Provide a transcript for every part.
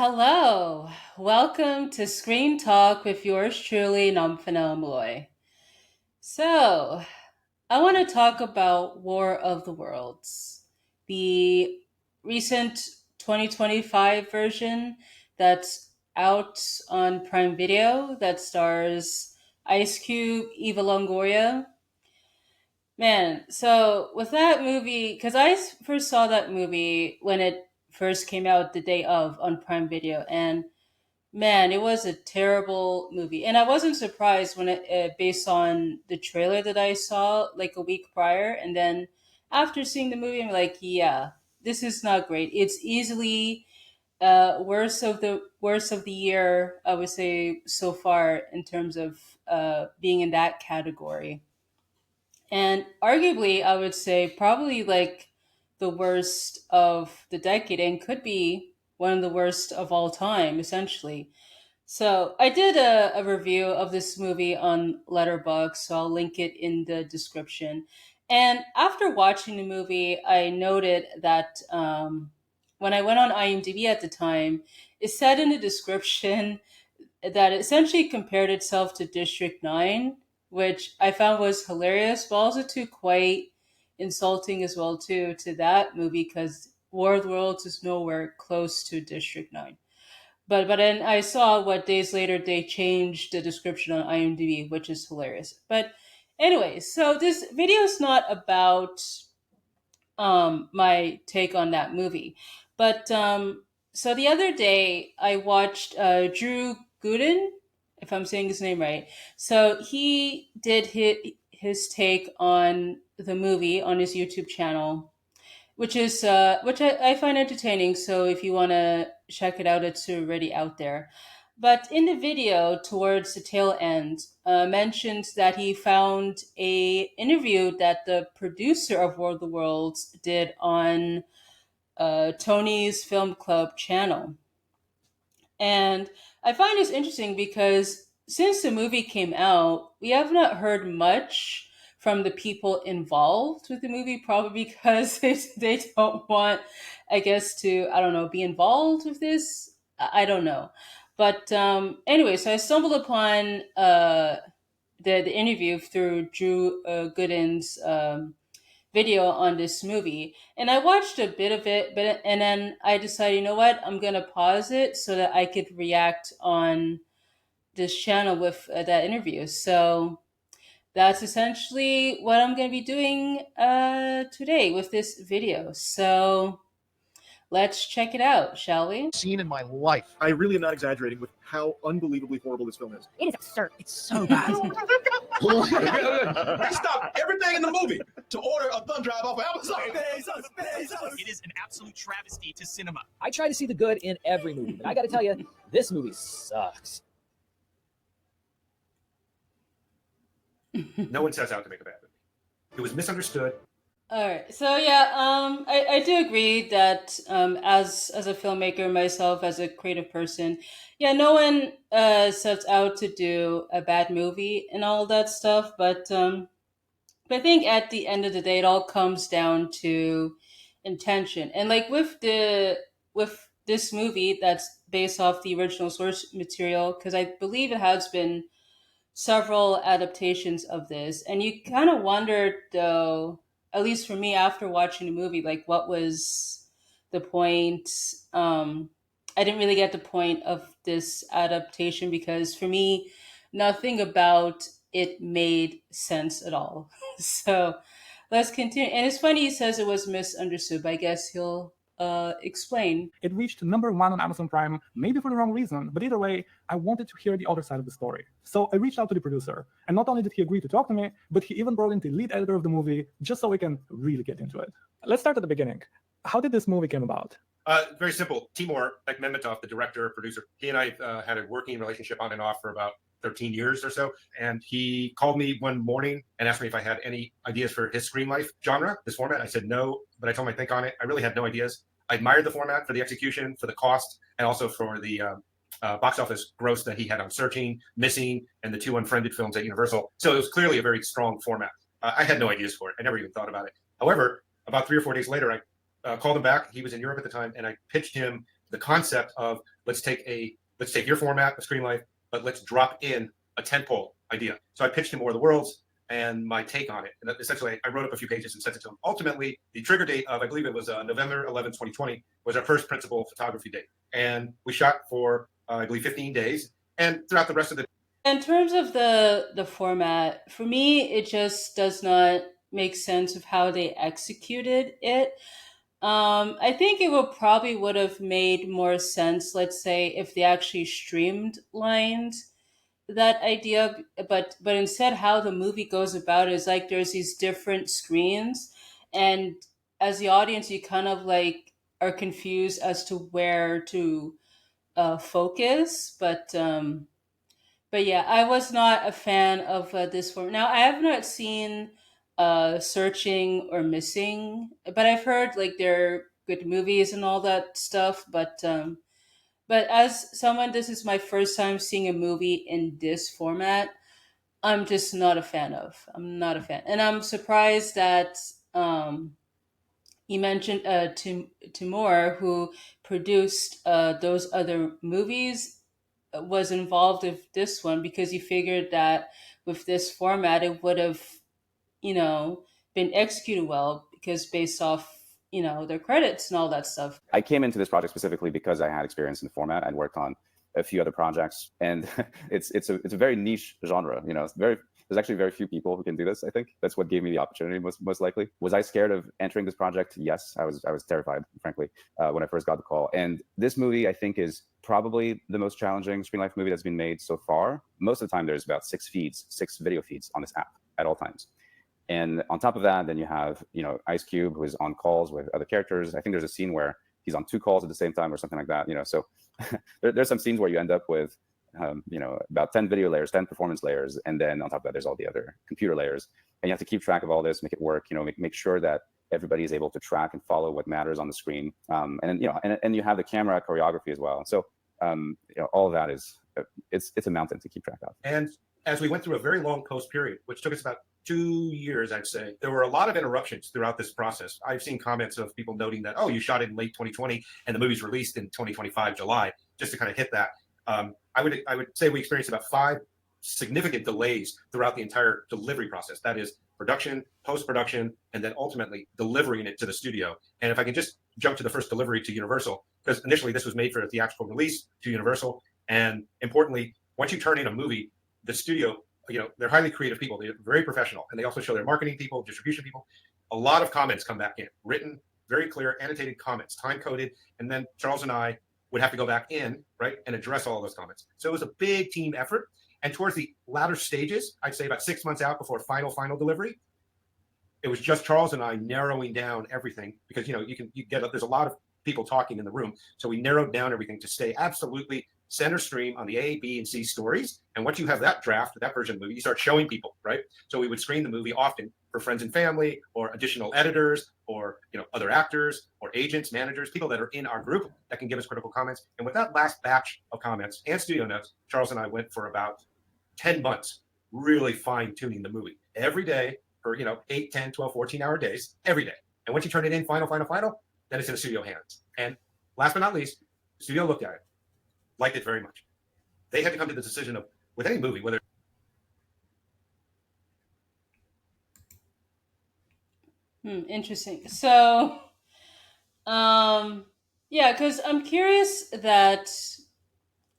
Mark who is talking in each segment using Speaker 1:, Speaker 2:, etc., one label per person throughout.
Speaker 1: Hello, welcome to Screen Talk with yours truly, Nomfanelo. So, I want to talk about War of the Worlds, the recent 2025 version that's out on Prime Video that stars Ice Cube, Eva Longoria. Man, so with that movie, because first saw that movie when it first came out the day of on Prime Video, and man, it was a terrible movie, and I wasn't surprised when based on the trailer that I saw like a week prior, and then after seeing the movie, I'm like, yeah, this is not great. It's easily worst of the year, I would say so far in terms of being in that category, and arguably, I would say probably like the worst of the decade, and could be one of the worst of all time, essentially. So I did a review of this movie on Letterboxd, so I'll link it in the description. And after watching the movie, I noted that when I went on IMDb at the time, it said in the description that it essentially compared itself to District 9, which I found was hilarious, but also too quite insulting as well too to that movie because War of the Worlds is nowhere close to District 9. But then I saw what days later they changed the description on IMDb, which is hilarious. But anyway, so this video is not about my take on that movie, but so the other day I watched Drew Gooden, if I'm saying his name right. So he did his take on the movie on his YouTube channel, which I find entertaining. So if you want to check it out, it's already out there. But in the video, towards the tail end, mentions that he found a interview that the producer of World of the Worlds did on Tony's Film Club channel. And I find this interesting because since the movie came out, we have not heard much from the people involved with the movie, probably because they don't want, I guess, to, I don't know, be involved with this. I don't know. But anyway, so I stumbled upon the interview through Drew Gooden's video on this movie, and I watched a bit of it, but and then I decided, you know what, I'm gonna pause it so that I could react on this channel with that interview. So that's essentially what I'm gonna be doing today with this video. So let's check it out, shall we?
Speaker 2: Seen in my life. I really am not exaggerating with how unbelievably horrible this film is.
Speaker 3: It is absurd. It's so bad.
Speaker 4: They stopped everything in the movie to order a thumb drive off of Amazon.
Speaker 5: It is an absolute travesty to cinema.
Speaker 3: I try to see the good in every movie, but I got to tell you, this movie sucks.
Speaker 6: No one sets out to make a bad movie. It was misunderstood.
Speaker 1: All right. So yeah, I do agree that as a filmmaker myself, as a creative person, yeah, no one sets out to do a bad movie and all that stuff. But I think at the end of the day, it all comes down to intention. And like with this movie that's based off the original source material, because I believe it has been several adaptations of this, and you kind of wondered though, at least for me after watching the movie, like what was the point. I didn't really get the point of this adaptation because for me nothing about it made sense at all. So let's continue. And it's funny he says it was misunderstood, but I guess he'll explain.
Speaker 7: It reached #1 on Amazon Prime, maybe for the wrong reason, but either way, I wanted to hear the other side of the story. So I reached out to the producer, and not only did he agree to talk to me, but he even brought in the lead editor of the movie, just so we can really get into it. Let's start at the beginning. How did this movie come about?
Speaker 6: Very simple. Timur Bekmambetov, the director, producer, he and I had a working relationship on and off for about 13 years or so. And he called me one morning and asked me if I had any ideas for his screen life genre, this format. I said no, but I told him I'd think on it. I really had no ideas. I admired the format for the execution, for the cost, and also for the box office gross that he had on Searching, Missing, and the two Unfriended films at Universal. So it was clearly a very strong format. I had no ideas for it. I never even thought about it. However, about 3 or 4 days later, I called him back. He was in Europe at the time, and I pitched him the concept of let's take your format, a screen life, but let's drop in a tentpole idea. So I pitched him War of the Worlds and my take on it. And essentially, I wrote up a few pages and sent it to him. Ultimately, the trigger date of, I believe it was November 11, 2020, was our first principal photography date. And we shot for, I believe, 15 days. And throughout the rest of the
Speaker 1: In terms of the format, for me, it just does not make sense of how they executed it. I think it would have made more sense, let's say, if they actually streamlined that idea, but instead, how the movie goes about is like there's these different screens, and as the audience, you kind of like are confused as to where to focus. But yeah, I was not a fan of this form. Now, I have not seen Searching or Missing, but I've heard like they're good movies and all that stuff. But as someone, this is my first time seeing a movie in this format. I'm just not a fan of. I'm not a fan, and I'm surprised that you mentioned Timur, who produced those other movies, was involved with this one because he figured that with this format, it would have, been executed well because based off, their credits and all that stuff.
Speaker 8: I came into this project specifically because I had experience in the format. I'd worked on a few other projects, and it's a very niche genre. There's actually very few people who can do this. I think that's what gave me the opportunity most likely. Was I scared of entering this project? Yes, I was terrified, frankly, when I first got the call. And this movie, I think, is probably the most challenging screen life movie that's been made so far. Most of the time, there's about 6 video feeds on this app at all times. And on top of that, then you have, Ice Cube, who is on calls with other characters. I think there's a scene where he's on 2 calls at the same time or something like that. So there's some scenes where you end up with, about 10 video layers, 10 performance layers. And then on top of that, there's all the other computer layers. And you have to keep track of all this, make it work, make sure that everybody is able to track and follow what matters on the screen. And then, and you have the camera choreography as well. So, all of that is, it's a mountain to keep track of.
Speaker 6: And as we went through a very long post period, which took us about 2 years, I'd say, there were a lot of interruptions throughout this process. I've seen comments of people noting that, oh, you shot it in late 2020 and the movie's released in 2025 July, just to kind of hit that. I would say we experienced about 5 significant delays throughout the entire delivery process. That is production, post-production, and then ultimately delivering it to the studio. And if I can just jump to the first delivery to Universal, because initially this was made for a theatrical release to Universal. And importantly, once you turn in a movie, the studio, they're highly creative people. They're very professional. And they also show their marketing people, distribution people. A lot of comments come back in, written, very clear, annotated comments, time-coded. And then Charles and I would have to go back in, right, and address all of those comments. So it was a big team effort. And towards the latter stages, I'd say about 6 months out before final delivery, it was just Charles and I narrowing down everything because, there's a lot of people talking in the room. So we narrowed down everything to stay absolutely center stream on the A, B, and C stories. And once you have that draft, that version of the movie, you start showing people, right? So we would screen the movie often for friends and family or additional editors or, other actors or agents, managers, people that are in our group that can give us critical comments. And with that last batch of comments and studio notes, Charles and I went for about 10 months, really fine tuning the movie every day for, 8, 10, 12, 14-hour days, every day. And once you turn it in final, then it's in the studio hands. And last but not least, the studio looked at it, liked it very much. They had to come to the decision of, with any movie, whether
Speaker 1: Interesting. So, yeah, because I'm curious that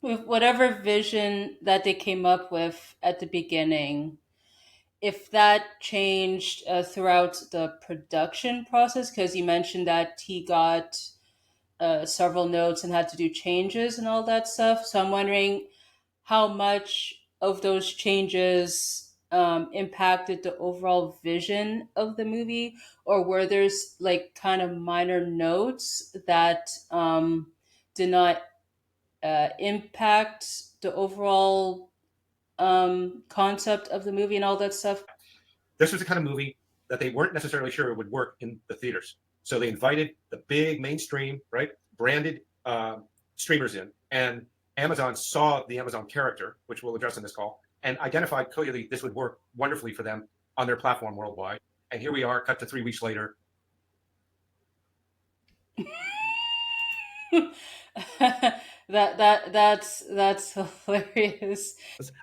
Speaker 1: with whatever vision that they came up with at the beginning, if that changed throughout the production process, because you mentioned that he got several notes and had to do changes and all that stuff. So I'm wondering how much of those changes impacted the overall vision of the movie, or were there's like kind of minor notes that did not impact the overall concept of the movie and all that stuff.
Speaker 6: this was the kind of movie that they weren't necessarily sure would work in the theaters. So they invited the big mainstream, right, branded streamers in, and Amazon saw the Amazon character, which we'll address in this call, and identified clearly this would work wonderfully for them on their platform worldwide. And here we are, cut to 3 weeks later.
Speaker 1: That's hilarious.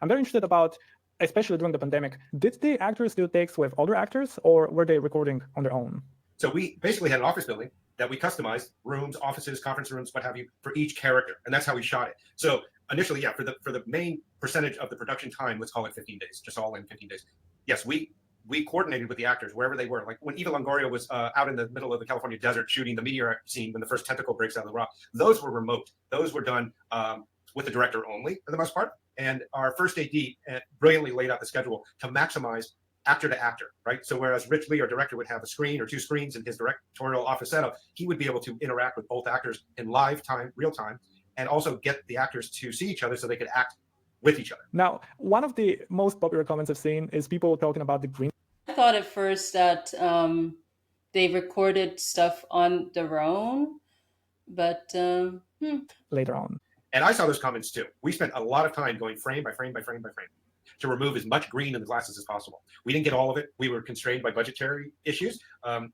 Speaker 7: I'm very interested about, especially during the pandemic, did the actors do takes with other actors, or were they recording on their own?
Speaker 6: So we basically had an office building that we customized, rooms, offices, conference rooms, what have you, for each character, and that's how we shot it. So initially, yeah, for the main percentage of the production time, let's call it 15 days, just all in 15 days. Yes, we coordinated with the actors wherever they were. Like when Eva Longoria was out in the middle of the California desert shooting the meteor scene when the first tentacle breaks out of the rock, those were remote. Those were done with the director only for the most part. And our first AD brilliantly laid out the schedule to maximize actor to actor, right? So whereas Rich Lee, our director, would have a screen or two screens in his directorial office setup, he would be able to interact with both actors in live time, real time, and also get the actors to see each other so they could act with each other.
Speaker 7: Now, one of the most popular comments I've seen is people talking about the green.
Speaker 1: I thought at first that they recorded stuff on their own, but
Speaker 7: later on.
Speaker 6: And I saw those comments too. We spent a lot of time going frame by frame by frame by frame to remove as much green in the glasses as possible. We didn't get all of it. We were constrained by budgetary issues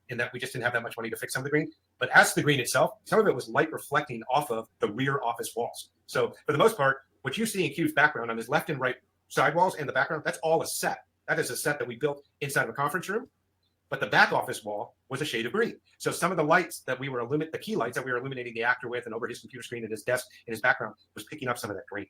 Speaker 6: in that we just didn't have that much money to fix some of the green. But as to the green itself, some of it was light reflecting off of the rear office walls. So for the most part, what you see in Q's background on his left and right side walls and the background, that's all a set. That is a set that we built inside of a conference room. But the back office wall was a shade of green. So some of the lights that we were the key lights that we were illuminating the actor with and over his computer screen and his desk in his background was picking up some of that green.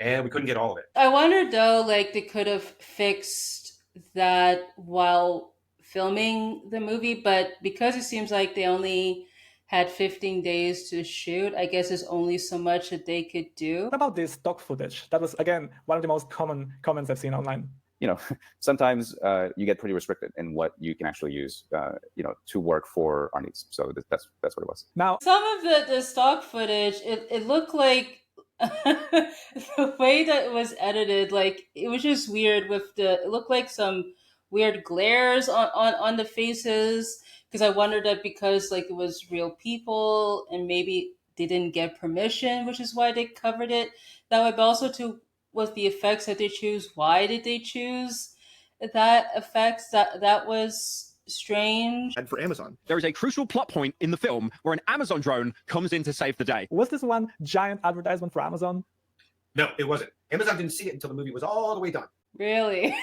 Speaker 6: And we couldn't get all of it.
Speaker 1: I wonder though, like they could have fixed that while filming the movie, but because it seems like they only had 15 days to shoot, I guess there's only so much that they could do.
Speaker 7: What about this stock footage? That was, again, one of the most common comments I've seen online.
Speaker 8: You know, sometimes you get pretty restricted in what you can actually use, you know, to work for our needs. So that's what it was.
Speaker 7: Now,
Speaker 1: some of the stock footage, it looked like the way that it was edited, like it was just weird with it looked like some weird glares on the faces, because I wondered that because like it was real people and maybe they didn't get permission, which is why they covered it that way, but also to with the effects that they choose, why did they choose that effects? That was strange.
Speaker 2: And for Amazon,
Speaker 9: there is a crucial plot point in the film where an Amazon drone comes in to save the day.
Speaker 7: Was this one giant advertisement for Amazon?
Speaker 6: No, it wasn't. Amazon didn't see it until the movie was all the way done.
Speaker 1: Really?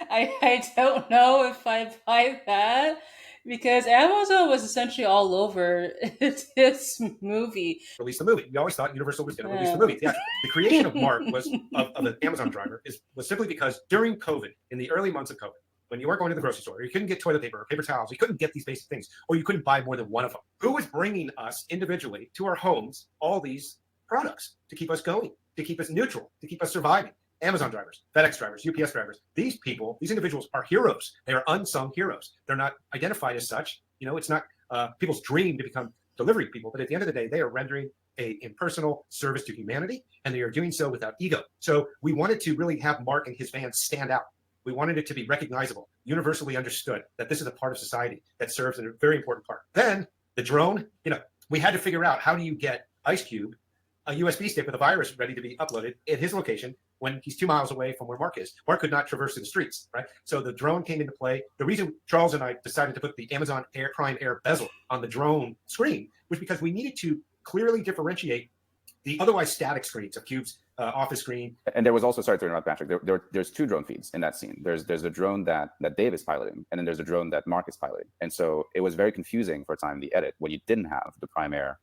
Speaker 1: I don't know if I buy that, because Amazon was essentially all over this movie.
Speaker 6: Release the movie. We always thought Universal was going to release the movie. The creation of Mark was of the Amazon driver was simply because during COVID, in the early months of COVID, when you weren't going to the grocery store, or you couldn't get toilet paper or paper towels, you couldn't get these basic things, or you couldn't buy more than one of them. Who was bringing us individually to our homes all these products to keep us going, to keep us neutral, to keep us surviving? Amazon drivers, FedEx drivers, UPS drivers. These people, these individuals are heroes. They are unsung heroes. They're not identified as such. You know, it's not people's dream to become delivery people, but at the end of the day, they are rendering a impersonal service to humanity, and they are doing so without ego. So we wanted to really have Mark and his van stand out. We wanted it to be recognizable, universally understood that this is a part of society that serves a very important part. Then the drone, you know, we had to figure out, how do you get Ice Cube a USB stick with a virus ready to be uploaded at his location when he's 2 miles away from where Mark is. Mark could not traverse the streets, right? So the drone came into play. The reason Charles and I decided to put the Amazon Prime Air bezel on the drone screen was because we needed to clearly differentiate the otherwise static screens of Cube's office screen.
Speaker 8: And there was also, sorry to interrupt, Patrick, there's two drone feeds in that scene. There's a drone that Dave is piloting, and then there's a drone that Mark is piloting. And so it was very confusing for a time, the edit, when you didn't have the Prime Air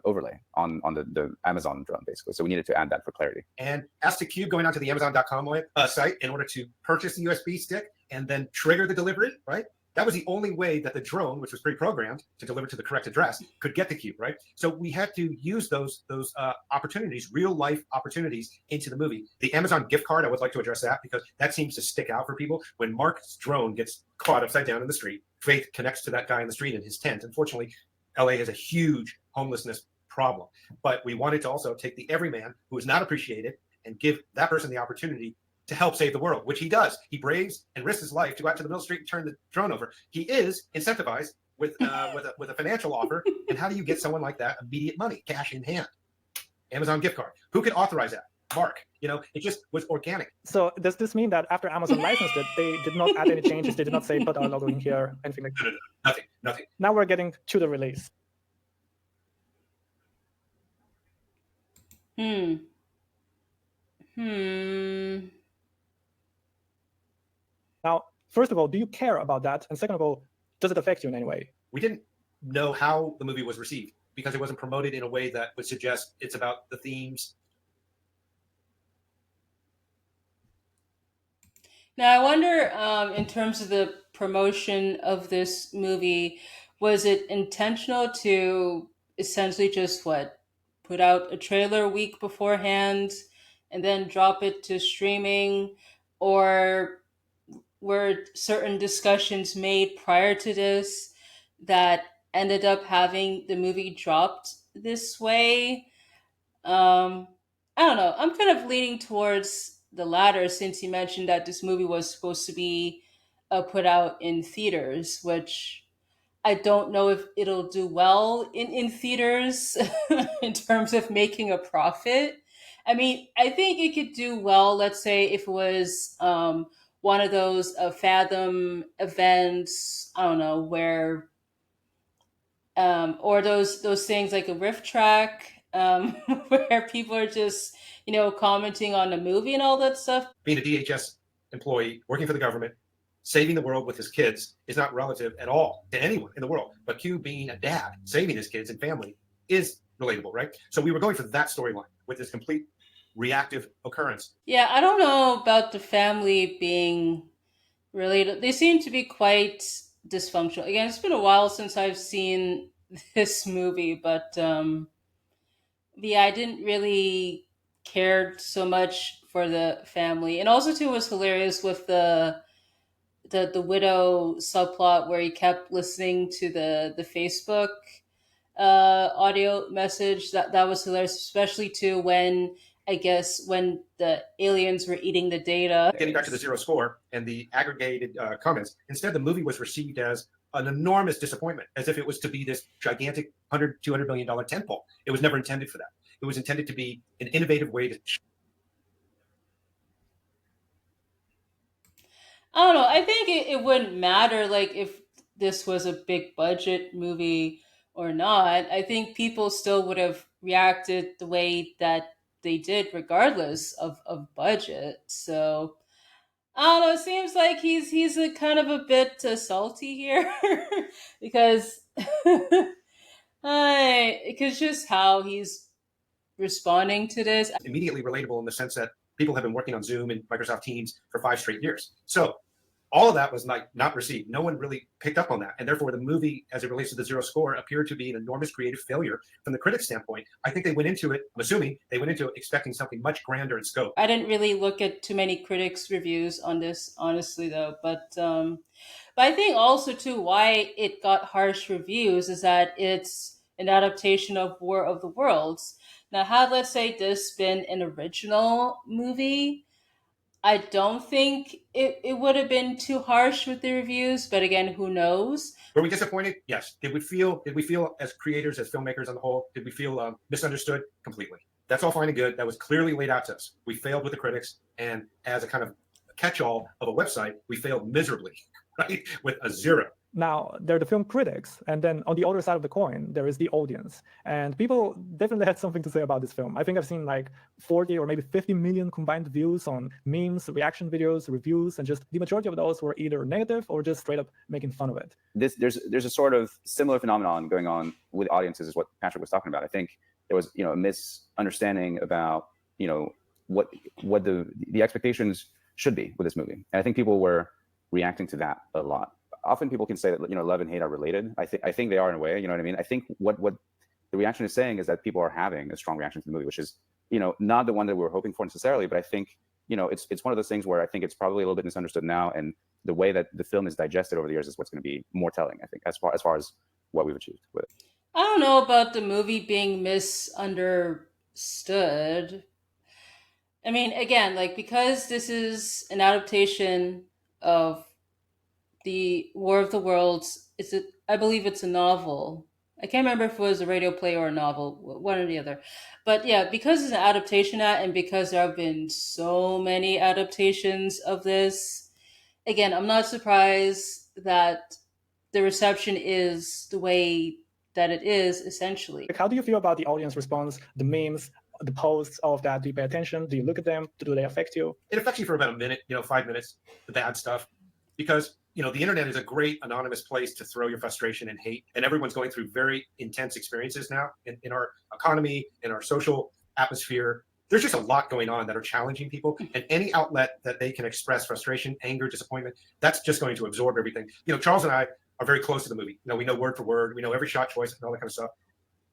Speaker 8: overlay on the Amazon drone, basically. So we needed to add that for clarity.
Speaker 6: And as to Cube going onto the Amazon.com site in order to purchase the USB stick and then trigger the delivery, right? That was the only way that the drone, which was pre-programmed to deliver to the correct address, could get the Cube, right? So we had to use those opportunities, real life opportunities, into the movie. The Amazon gift card, I would like to address that because that seems to stick out for people. When Mark's drone gets caught upside down in the street, Faith connects to that guy in the street in his tent. Unfortunately, LA has a huge homelessness problem, but we wanted to also take the everyman who is not appreciated and give that person the opportunity to help save the world, which he does. He braves and risks his life to go out to the middle of the street and turn the drone over. He is incentivized with a financial offer. And how do you get someone like that immediate money, cash in hand? Amazon gift card. Who could authorize that? Mark. You know, it just was organic.
Speaker 7: So does this mean that after Amazon licensed it, they did not add any changes? They did not say put our logo in here, anything like that?
Speaker 6: No. Nothing.
Speaker 7: Now we're getting to the release.
Speaker 1: Hmm. Hmm.
Speaker 7: Now, first of all, do you care about that? And second of all, does it affect you in any way?
Speaker 6: We didn't know how the movie was received because it wasn't promoted in a way that would suggest it's about the themes.
Speaker 1: Now, I wonder, in terms of the promotion of this movie, was it intentional to essentially just what put out a trailer a week beforehand and then drop it to streaming, or were certain discussions made prior to this that ended up having the movie dropped this way? Um, I don't know. I'm kind of leaning towards the latter since you mentioned that this movie was supposed to be put out in theaters, which I don't know if it'll do well in theaters in terms of making a profit. I mean, I think it could do well, let's say, if it was one of those Fathom events, I don't know, where or those things like a riff track, where people are just commenting on the movie and all that stuff.
Speaker 6: Being a DHS employee working for the government, saving the world with his kids is not relative at all to anyone in the world. But Q being a dad, saving his kids and family is relatable, right? So we were going for that storyline with this complete reactive occurrence.
Speaker 1: Yeah, I don't know about the family being related. They seem to be quite dysfunctional. Again, it's been a while since I've seen this movie, but yeah, I didn't really care so much for the family. And also too, it was hilarious with the widow subplot where he kept listening to the Facebook audio message. That was hilarious, especially too when I guess when the aliens were eating the data.
Speaker 6: Getting back to the zero score and the aggregated comments, instead the movie was received as an enormous disappointment, as if it was to be this gigantic $100-200 million tentpole. It was never intended for that. It was intended to be an innovative way to.
Speaker 1: I don't know. I think it wouldn't matter like if this was a big budget movie or not. I think people still would have reacted the way that they did regardless of budget. So I don't know. It seems like he's a kind of a bit salty here because because just how he's responding to this.
Speaker 6: Immediately relatable in the sense that people have been working on Zoom and Microsoft Teams for 5 straight years. So all of that was not received. No one really picked up on that. And therefore, the movie, as it relates to the zero score, appeared to be an enormous creative failure from the critics' standpoint. I think they went into it, I'm assuming, they went into it expecting something much grander in scope.
Speaker 1: I didn't really look at too many critics' reviews on this, honestly, though. But I think also, too, why it got harsh reviews is that it's an adaptation of War of the Worlds. Now, had, let's say, this been an original movie, I don't think it would have been too harsh with the reviews, but again, who knows?
Speaker 6: Were we disappointed? Yes. Did we feel as creators, as filmmakers on the whole, did we feel misunderstood? Completely. That's all fine and good. That was clearly laid out to us. We failed with the critics, and as a kind of catch-all of a website, we failed miserably, right? With a 0.
Speaker 7: Now, there are the film critics, and then on the other side of the coin, there is the audience. And people definitely had something to say about this film. I think I've seen like 40 or maybe 50 million combined views on memes, reaction videos, reviews, and just the majority of those were either negative or just straight up making fun of it.
Speaker 8: There's a sort of similar phenomenon going on with audiences, is what Patrick was talking about. I think there was a misunderstanding about what the expectations should be with this movie, and I think people were reacting to that a lot. Often people can say that love and hate are related. I think they are in a way. You know what I mean? I think what the reaction is saying is that people are having a strong reaction to the movie, which is not the one that we were hoping for necessarily. But I think it's one of those things where I think it's probably a little bit misunderstood now, and the way that the film is digested over the years is what's going to be more telling, I think, as far as what we've achieved with it.
Speaker 1: I don't know about the movie being misunderstood. I mean, again, like because this is an adaptation of the War of the Worlds. I believe it's a novel. I can't remember if it was a radio play or a novel, one or the other. But yeah, because it's an adaptation of that, and because there have been so many adaptations of this, again, I'm not surprised that the reception is the way that it is, essentially.
Speaker 7: Like, how do you feel about the audience response, the memes, the posts, all of that? Do you pay attention? Do you look at them? Do they affect you?
Speaker 6: It affects you for about a minute, 5 minutes, the bad stuff, because the internet is a great anonymous place to throw your frustration and hate, and everyone's going through very intense experiences now in our economy, in our social atmosphere. There's just a lot going on that are challenging people, and any outlet that they can express frustration, anger, disappointment, that's just going to absorb everything. Charles and I are very close to the movie. We know word for word, we know every shot choice and all that kind of stuff.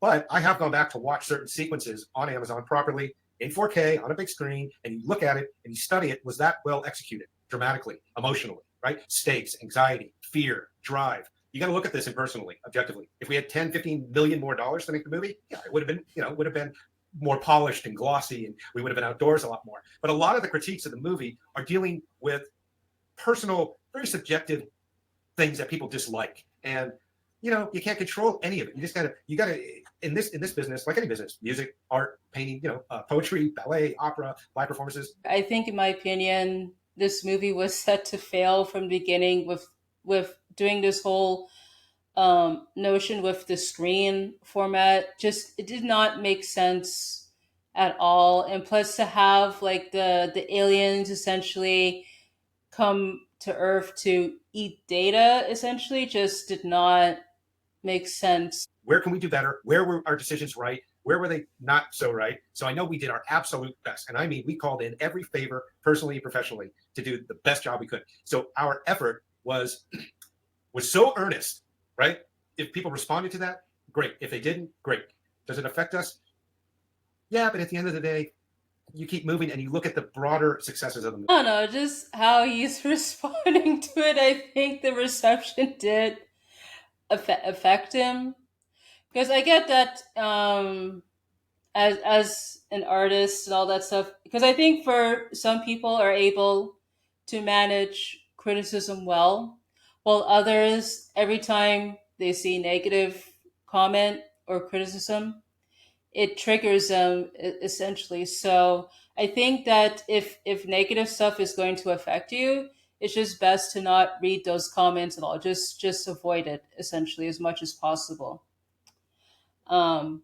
Speaker 6: But I have gone back to watch certain sequences on Amazon properly in 4K on a big screen, and you look at it and you study it. Was that well executed dramatically, emotionally, right? Stakes, anxiety, fear, drive. You got to look at this impersonally, objectively. If we had 10, 15 million more dollars to make the movie, yeah, it would have been, would have been more polished and glossy, and we would have been outdoors a lot more. But a lot of the critiques of the movie are dealing with personal, very subjective things that people dislike. And you can't control any of it. You gotta in this business, like any business, music, art, painting, poetry, ballet, opera, live performances.
Speaker 1: I think, in my opinion, this movie was set to fail from the beginning with doing this whole notion with the screen format. Just, it did not make sense at all. And plus, to have like the aliens essentially come to Earth to eat data, essentially, just did not make sense.
Speaker 6: Where can we do better? Where were our decisions right? Where were they not so right? So I know we did our absolute best. And I mean, we called in every favor, personally and professionally, to do the best job we could. So our effort was so earnest, right? If people responded to that, great. If they didn't, great. Does it affect us? Yeah, but at the end of the day, you keep moving and you look at the broader successes of the movie.
Speaker 1: I don't know, just how he's responding to it. I think the reception did affect him, because I get that as an artist and all that stuff. Because I think for some people are able to manage criticism well, while others, every time they see negative comment or criticism, it triggers them essentially. So I think that if negative stuff is going to affect you, it's just best to not read those comments at all. Just avoid it essentially as much as possible. Um,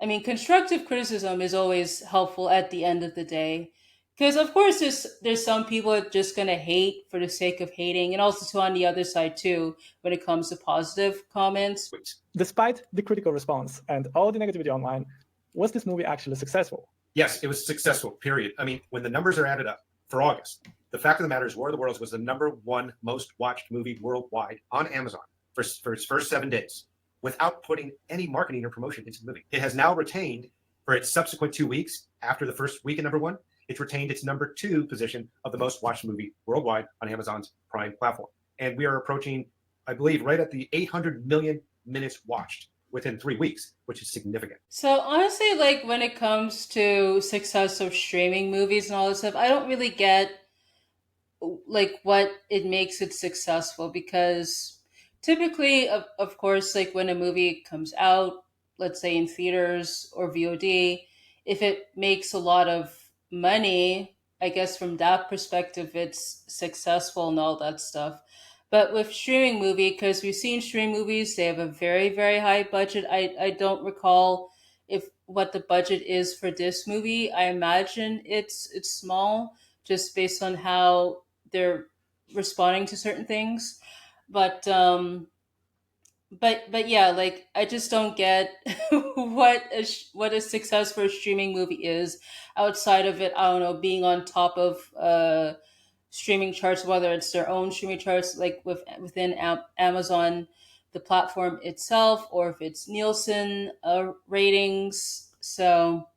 Speaker 1: I mean, constructive criticism is always helpful at the end of the day, because of course there's some people that are just gonna hate for the sake of hating, and also too, on the other side too, when it comes to positive comments.
Speaker 7: Despite the critical response and all the negativity online, was this movie actually successful?
Speaker 6: Yes, it was successful, period. I mean, when the numbers are added up for August, the fact of the matter is War of the Worlds was the #1 most watched movie worldwide on Amazon for its first 7 days without putting any marketing or promotion into the movie. It has now retained, for its subsequent 2 weeks after the first week at #1, it's retained its #2 position of the most watched movie worldwide on Amazon's Prime platform. And we are approaching, I believe, right at the 800 million minutes watched within 3 weeks, which is significant.
Speaker 1: So honestly, like when it comes to success of streaming movies and all this stuff, I don't really get like what it makes it successful, because typically, of course, like when a movie comes out, let's say in theaters or VOD, if it makes a lot of money, I guess from that perspective it's successful and all that stuff. But with streaming movie, because we've seen streaming movies, they have a very, very high budget. I don't recall if what the budget is for this movie. I imagine it's small, just based on how they're responding to certain things. But but yeah, like I just don't get what a success for a streaming movie is, outside of it. I don't know, being on top of streaming charts, whether it's their own streaming charts, like within Amazon, the platform itself, or if it's Nielsen ratings. So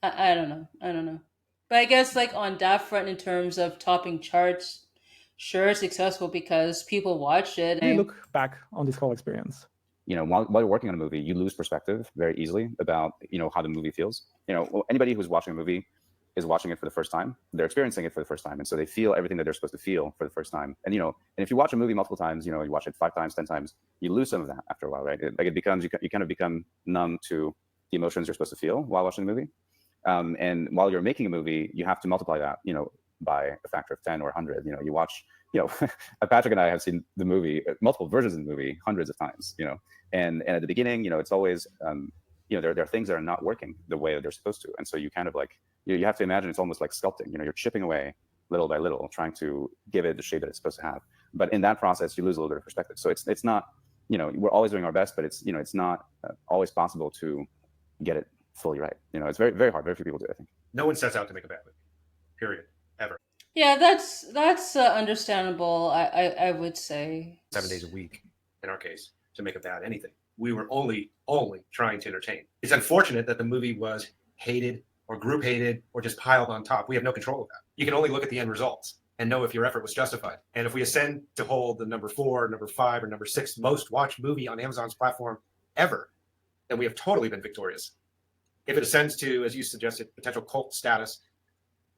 Speaker 1: I don't know. I don't know. But I guess like on that front, in terms of topping charts, sure, it's successful because people watched it.
Speaker 7: When you look back on this whole experience,
Speaker 8: while you're working on a movie, you lose perspective very easily about, how the movie feels. Anybody who's watching a movie is watching it for the first time. They're experiencing it for the first time. And so they feel everything that they're supposed to feel for the first time. And, and if you watch a movie multiple times, you watch it 5 times, 10 times, you lose some of that after a while, right? It becomes, you kind of become numb to the emotions you're supposed to feel while watching the movie. And while you're making a movie, you have to multiply that, by a factor of 10 or 100. You watch, Patrick and I have seen the movie, multiple versions of the movie, hundreds of times, and at the beginning, it's always, there are things that are not working the way that they're supposed to, and so you kind of like you have to imagine it's almost like sculpting. You're chipping away little by little, trying to give it the shape that it's supposed to have. But in that process, you lose a little bit of perspective. So it's not, we're always doing our best, but it's not always possible to get it fully right. It's very, very hard. Very few people do, I think.
Speaker 6: No one sets out to make a bad movie, period, ever.
Speaker 1: Yeah, that's understandable. I would say
Speaker 6: 7 days a week, in our case, to make a bad anything. We were only trying to entertain. It's unfortunate that the movie was hated or group hated or just piled on top. We have no control of that. You can only look at the end results and know if your effort was justified. And if we ascend to hold the number 4, number 5, or number 6 most watched movie on Amazon's platform ever, then we have totally been victorious. If it ascends to, as you suggested, potential cult status,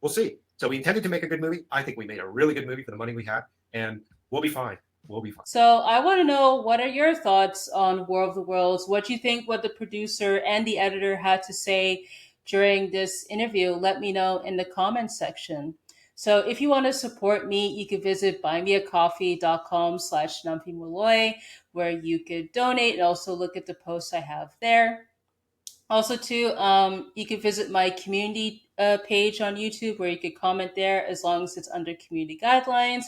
Speaker 6: we'll see. So we intended to make a good movie. I think we made a really good movie for the money we had, and we'll be fine. We'll be fine.
Speaker 1: So I want to know, what are your thoughts on War of the Worlds? What do you think what the producer and the editor had to say during this interview? Let me know in the comments section. So if you want to support me, you can visit buymeacoffee.com/Nomfanelo, where you could donate and also look at the posts I have there. Also, too, you can visit my community page on YouTube, where you could comment there as long as it's under community guidelines.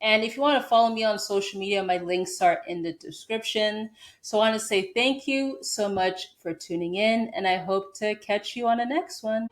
Speaker 1: And if you want to follow me on social media, my links are in the description. So I want to say thank you so much for tuning in, and I hope to catch you on the next one.